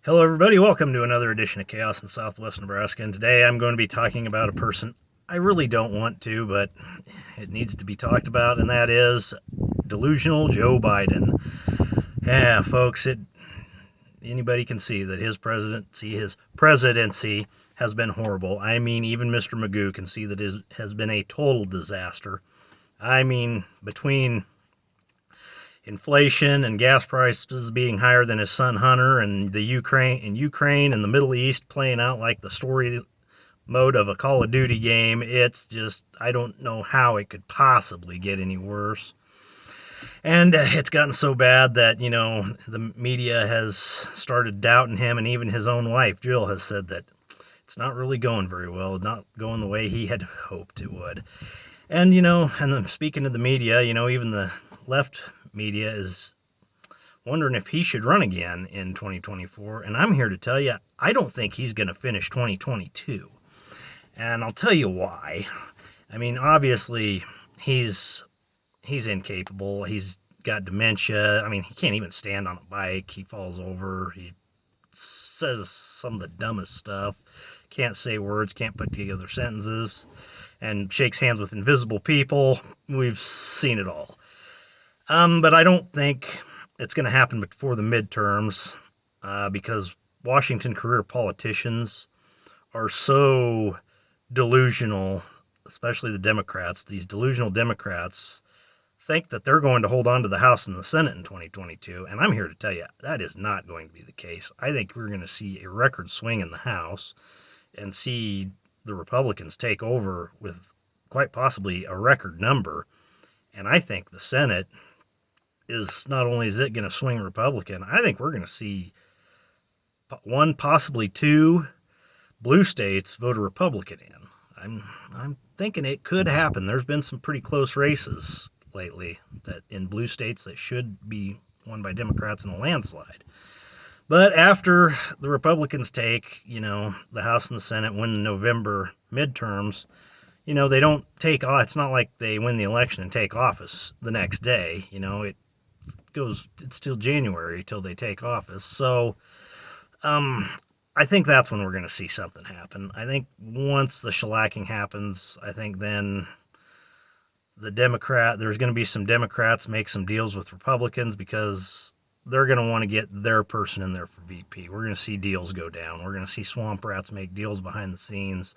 Hello, everybody. Welcome to another edition of Chaos in Southwest Nebraska. And today I'm going to be talking about a person I really don't want to, but it needs to be talked about, and that is delusional Joe Biden. Yeah, folks, anybody can see that his presidency has been horrible. I mean, even Mr. Magoo can see that it has been a total disaster. I mean, between inflation and gas prices being higher than his son Hunter, and the Ukraine and the Middle East playing out like the story mode of a Call of Duty game. It's just, I don't know how it could possibly get any worse. And it's gotten so bad that, the media has started doubting him, and even his own wife, Jill, has said that it's not really going very well, not going the way he had hoped it would. And, and speaking of the media, even the left media is wondering if he should run again in 2024. And I'm here to tell you, I don't think he's going to finish 2022. And I'll tell you why. I mean, obviously, he's incapable. He's got dementia. I mean, he can't even stand on a bike. He falls over. He says some of the dumbest stuff. Can't say words, can't put together sentences, and shakes hands with invisible people. We've seen it all. But I don't think it's going to happen before the midterms because Washington career politicians are so delusional, especially the Democrats. These delusional Democrats think that they're going to hold on to the House and the Senate in 2022, and I'm here to tell you that is not going to be the case. I think we're going to see a record swing in the House and see the Republicans take over with quite possibly a record number. And I think the Senate is not only is it going to swing Republican, I think we're going to see one, possibly two blue states vote a Republican in. I'm thinking it could happen. There's been some pretty close races lately that in blue states that should be won by Democrats in a landslide. But after the Republicans take, the House and the Senate, win the November midterms, they don't take off. It's not like they win the election and take office the next day. It's till January till they take office. So, I think that's when we're going to see something happen. I think once the shellacking happens, I think then there's going to be some Democrats make some deals with Republicans because they're going to want to get their person in there for VP. We're going to see deals go down. We're going to see swamp rats make deals behind the scenes.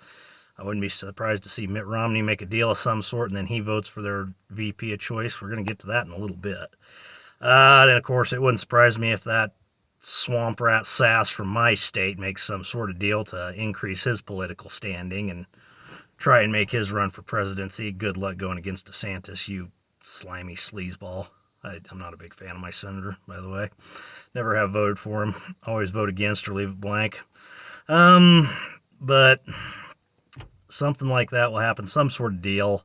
I wouldn't be surprised to see Mitt Romney make a deal of some sort, and then he votes for their VP of choice. We're going to get to that in a little bit. And of course, it wouldn't surprise me if that swamp rat Sass from my state makes some sort of deal to increase his political standing and try and make his run for presidency. Good luck going against DeSantis, you slimy sleazeball. I'm not a big fan of my senator, by the way. Never have voted for him. Always vote against or leave it blank. But something like that will happen, some sort of deal.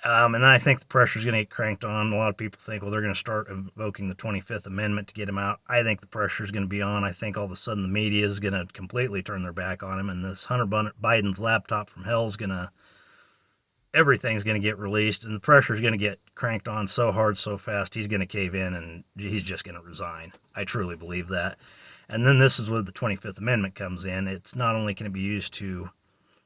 And I think the pressure is going to get cranked on. A lot of people think, well, they're going to start invoking the 25th Amendment to get him out. I think the pressure is going to be on. I think all of a sudden the media is going to completely turn their back on him, and this Hunter Biden's laptop from hell is everything's going to get released, and the pressure is going to get cranked on so hard, so fast, he's going to cave in, and he's just going to resign. I truly believe that. And then this is where the 25th Amendment comes in. It's not only can it be used to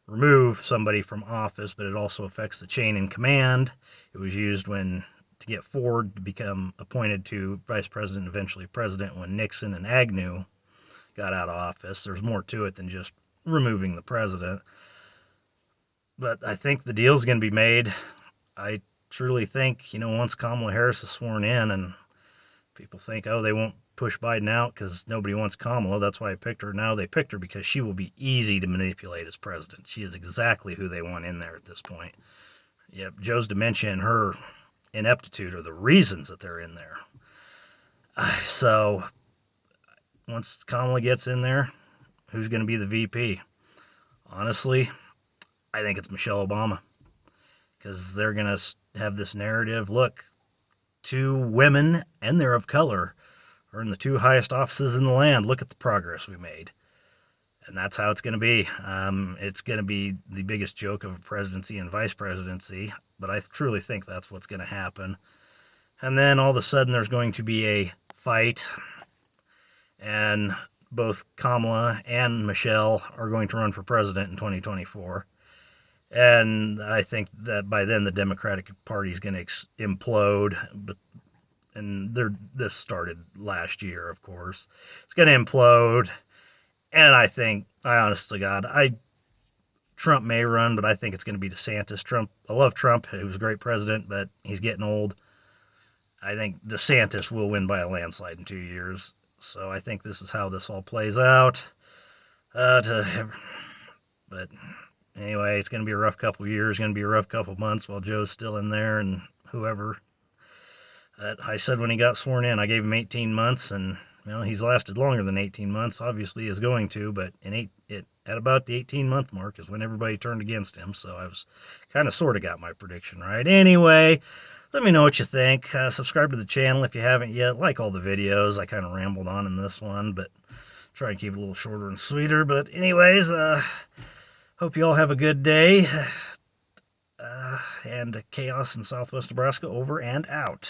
remove somebody from office, but it also affects the chain in command. It was used to get Ford to become appointed to vice president, eventually president, when Nixon and Agnew got out of office. There's more to it than just removing the president. But I think the deal's going to be made. I truly think, once Kamala Harris is sworn in, and people think, oh, they won't push Biden out because nobody wants Kamala. That's why I picked her. Now they picked her because she will be easy to manipulate as president. She is exactly who they want in there at this point. Yep, Joe's dementia and her ineptitude are the reasons that they're in there. So once Kamala gets in there, who's going to be the VP? Honestly, I think it's Michelle Obama, because they're going to have this narrative. Look, two women, and they're of color, are in the two highest offices in the land. Look at the progress we made. And that's how it's going to be. It's going to be the biggest joke of a presidency and vice presidency, but I truly think that's what's going to happen. And then all of a sudden there's going to be a fight, and both Kamala and Michelle are going to run for president in 2024. And I think that by then the Democratic Party is going to implode. And this started last year, of course. It's going to implode. And I think, I honestly, God, Trump may run, but I think it's going to be DeSantis. I love Trump. He was a great president, but he's getting old. I think DeSantis will win by a landslide in 2 years. So I think this is how this all plays out. But anyway, it's going to be a rough couple years. Going to be a rough couple months while Joe's still in there and whoever. I said when he got sworn in, I gave him 18 months, and he's lasted longer than 18 months. Obviously, is going to, but at about the 18-month mark is when everybody turned against him. So I was kind of sort of got my prediction right. Anyway, let me know what you think. Subscribe to the channel if you haven't yet. Like all the videos. I kind of rambled on in this one, but try and keep it a little shorter and sweeter. But anyways, hope you all have a good day. And Chaos in Southwest Nebraska over and out.